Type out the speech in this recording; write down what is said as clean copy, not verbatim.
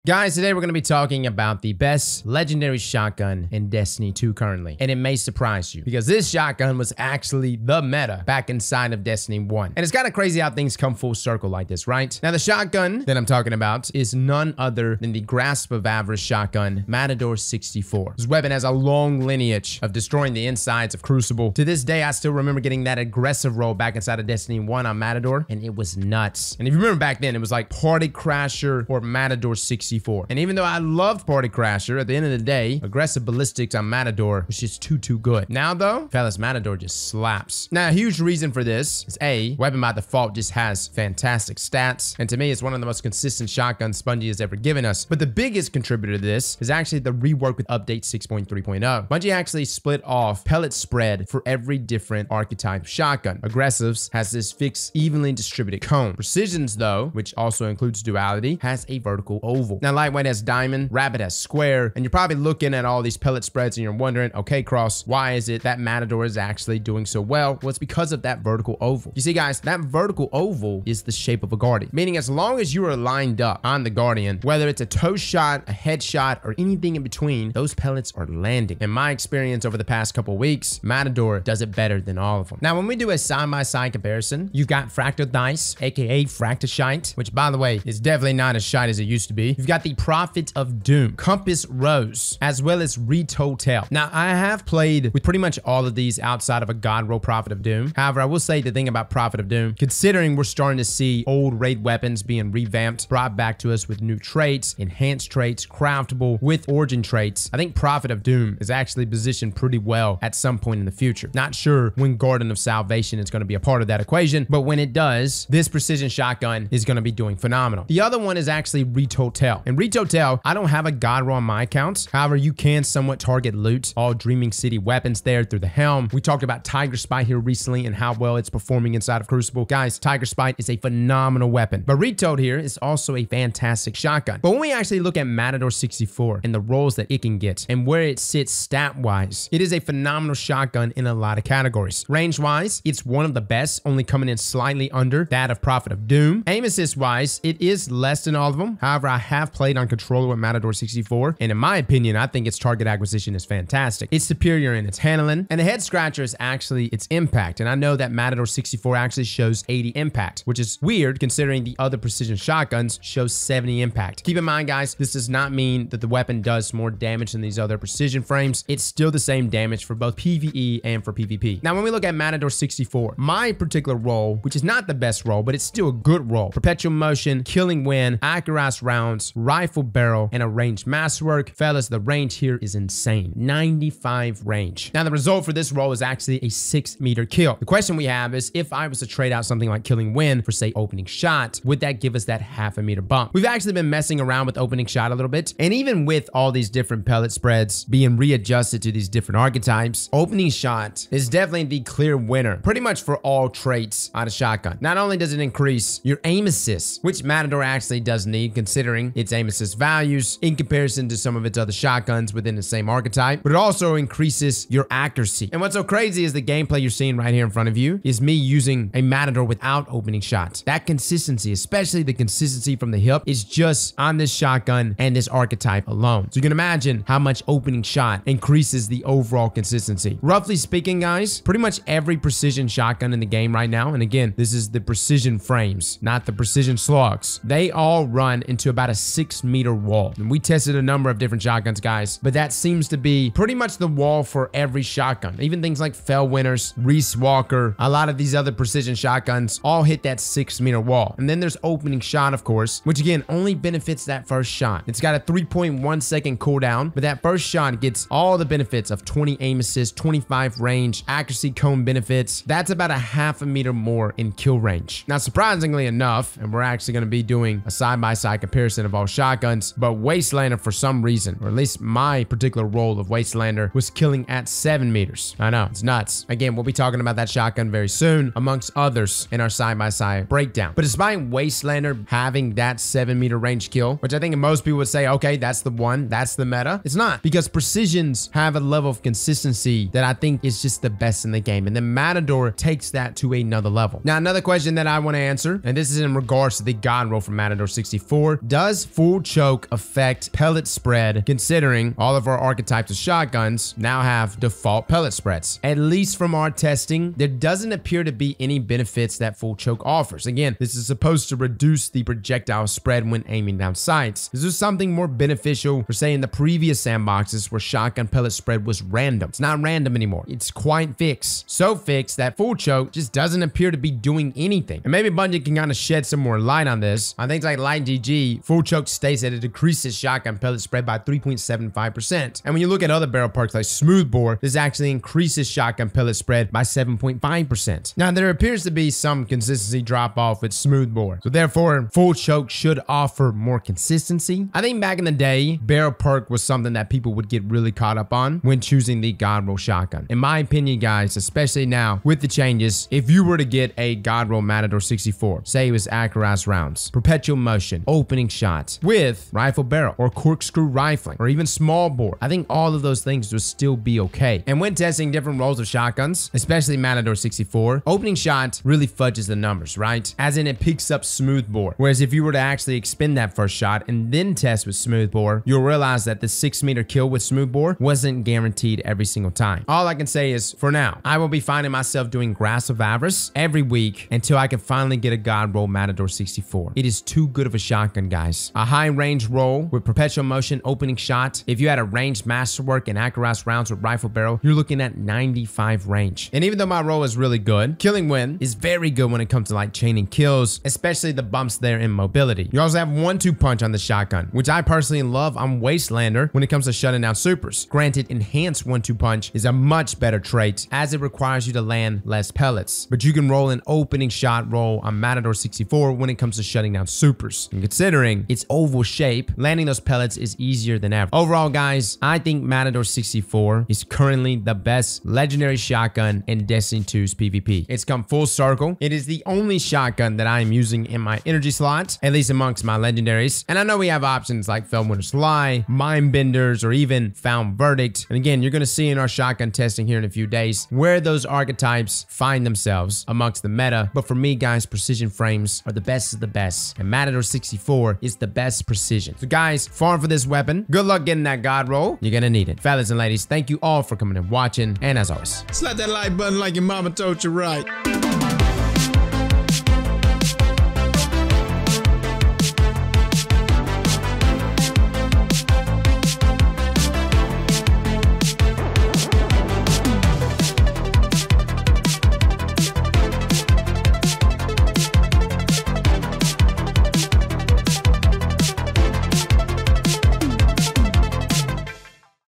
Guys, today we're going to be talking about the best legendary shotgun in Destiny 2 currently. And it may surprise you because this shotgun was actually the meta back inside of Destiny 1. And it's kind of crazy how things come full circle like this, right? Now, the shotgun that I'm talking about is none other than the Grasp of Avarice shotgun, Matador 64. This weapon has a long lineage of destroying the insides of Crucible. To this day, I still remember getting that aggressive roll back inside of Destiny 1 on Matador, and it was nuts. And if you remember back then, it was like Party Crasher or Matador 64. And even though I loved Party Crasher, at the end of the day, aggressive ballistics on Matador was just too good. Now though, fellas, Matador just slaps. Now, a huge reason for this is A, weapon by default just has fantastic stats. And to me, it's one of the most consistent shotguns Bungie has ever given us. But the biggest contributor to this is actually the rework with update 6.3.0. Bungie actually split off pellet spread for every different archetype shotgun. Aggressives has this fixed, evenly distributed cone. Precisions though, which also includes duality, has a vertical oval. Now, lightweight has diamond, rapid has square, and you're probably looking at all these pellet spreads and you're wondering, okay, Cross, why is it that Matador is actually doing so well? Well, it's because of that vertical oval. You see, guys, that vertical oval is the shape of a guardian, meaning as long as you are lined up on the guardian, whether it's a toe shot, a head shot, or anything in between, those pellets are landing. In my experience over the past couple weeks, Matador does it better than all of them. Now, when we do a side-by-side comparison, you've got Fractal Dice, aka Fractashite, which, by the way, is definitely not as shite as it used to be. You've got the Prophet of Doom, Compass Rose, as well as Retotel. Now, I have played with pretty much all of these outside of a God Roll Prophet of Doom. However, I will say the thing about Prophet of Doom, considering we're starting to see old raid weapons being revamped, brought back to us with new traits, enhanced traits, craftable with origin traits, I think Prophet of Doom is actually positioned pretty well at some point in the future. Not sure when Garden of Salvation is going to be a part of that equation, but when it does, this precision shotgun is going to be doing phenomenal. The other one is actually Retotel. And Retotel, I don't have a God Roll on my accounts. However, you can somewhat target loot all Dreaming City weapons there through the helm. We talked about Tiger Spite here recently and how well it's performing inside of Crucible. Guys, Tiger Spite is a phenomenal weapon. But Retotel here is also a fantastic shotgun. But when we actually look at Matador 64 and the rolls that it can get and where it sits stat-wise, it is a phenomenal shotgun in a lot of categories. Range-wise, it's one of the best, only coming in slightly under that of Prophet of Doom. Aim assist-wise, it is less than all of them. However, I have played on controller with Matador 64, and in my opinion, I think its target acquisition is fantastic. It's superior in its handling, and the head scratcher is actually its impact. And I know that Matador 64 actually shows 80 impact, which is weird considering the other precision shotguns show 70 impact. Keep in mind, guys, this does not mean that the weapon does more damage than these other precision frames. It's still the same damage for both PvE and for PvP. Now, when we look at Matador 64, my particular role, which is not the best role, but it's still a good role, perpetual motion, killing wind, accurate rounds, rifle barrel, and a ranged masterwork. Fellas, the range here is insane. 95 range. Now, the result for this role is actually a 6-meter kill. The question we have is, if I was to trade out something like killing wind for, say, opening shot, would that give us that half-a-meter bump? We've actually been messing around with opening shot a little bit, and even with all these different pellet spreads being readjusted to these different archetypes, opening shot is definitely the clear winner, pretty much for all traits on a shotgun. Not only does it increase your aim assist, which Matador actually does need, considering its aim assist values in comparison to some of its other shotguns within the same archetype, but it also increases your accuracy. And what's so crazy is the gameplay you're seeing right here in front of you is me using a Matador without opening shots. That consistency, especially the consistency from the hip, is just on this shotgun and this archetype alone. So you can imagine how much opening shot increases the overall consistency. Roughly speaking, guys, pretty much every precision shotgun in the game right now, and again, this is the precision frames, not the precision slugs, they all run into about a 6-meter wall. And we tested a number of different shotguns, guys, but that seems to be pretty much the wall for every shotgun. Even things like Fellwinners, Reese Walker, a lot of these other precision shotguns all hit that 6-meter wall. And then there's opening shot, of course, which again only benefits that first shot. It's got a 3.1 second cooldown, but that first shot gets all the benefits of 20 aim assist, 25 range, accuracy cone benefits. That's about a half-a-meter more in kill range. Now, surprisingly enough, and we're actually going to be doing a side-by-side comparison of all shotguns, but Wastelander, for some reason, or at least my particular role of Wastelander, was killing at 7 meters. I know, it's nuts. Again, we'll be talking about that shotgun very soon, amongst others, in our side-by-side breakdown. But despite Wastelander having that 7-meter range kill, which I think most people would say, okay, that's the one, that's the meta, it's not, because precisions have a level of consistency that I think is just the best in the game, and then Matador takes that to another level. Now, another question that I want to answer, and this is in regards to the God Roll from Matador 64, does full choke effect pellet spread, considering all of our archetypes of shotguns now have default pellet spreads. At least from our testing, there doesn't appear to be any benefits that full choke offers. Again, this is supposed to reduce the projectile spread when aiming down sights. This is something more beneficial for, say, in the previous sandboxes where shotgun pellet spread was random. It's not random anymore. It's quite fixed. So fixed that full choke just doesn't appear to be doing anything. And maybe Bungie can kind of shed some more light on this. On things like Light GG, full choke states that it decreases shotgun pellet spread by 3.75%. And when you look at other barrel perks like Smoothbore, this actually increases shotgun pellet spread by 7.5%. Now, there appears to be some consistency drop off with Smoothbore. So therefore, full choke should offer more consistency. I think back in the day, barrel perk was something that people would get really caught up on when choosing the God Roll shotgun. In my opinion, guys, especially now with the changes, if you were to get a God Roll Matador 64, say it was Aztecross rounds, perpetual motion, opening shots with rifle barrel or corkscrew rifling or even small bore, I think all of those things would still be okay. And when testing different rolls of shotguns, especially Matador 64, opening shot really fudges the numbers, right? As in, it picks up Smoothbore. Whereas if you were to actually expend that first shot and then test with Smoothbore, you'll realize that the 6-meter kill with Smoothbore wasn't guaranteed every single time. All I can say is, for now, I will be finding myself doing Grasp of Avarice every week until I can finally get a God Roll Matador 64. It is too good of a shotgun, guys. A high range roll with perpetual motion opening shot. If you had a ranged masterwork and Aztecross rounds with rifle barrel, you're looking at 95 range. And even though my roll is really good, killing win is very good when it comes to like chaining kills, especially the bumps there in mobility. You also have 1-2 punch on the shotgun, which I personally love on Wastelander when it comes to shutting down supers. Granted, enhanced 1-2 punch is a much better trait as it requires you to land less pellets, but you can roll an opening shot roll on Matador 64 when it comes to shutting down supers. And considering its oval shape, landing those pellets is easier than ever. Overall, guys, I think Matador 64 is currently the best legendary shotgun in Destiny 2's PvP. It's come full circle. It is the only shotgun that I am using in my energy slot, at least amongst my legendaries. And I know we have options like Feldwinter's Lie, Mindbenders, or even Found Verdict. And again, you're going to see in our shotgun testing here in a few days where those archetypes find themselves amongst the meta. But for me, guys, precision frames are the best of the best. And Matador 64 is the best precision. So guys, farm for this weapon. Good luck getting that God Roll. You're going to need it. Fellas and ladies, thank you all for coming and watching. And as always, Slap that like button like your mama told you right.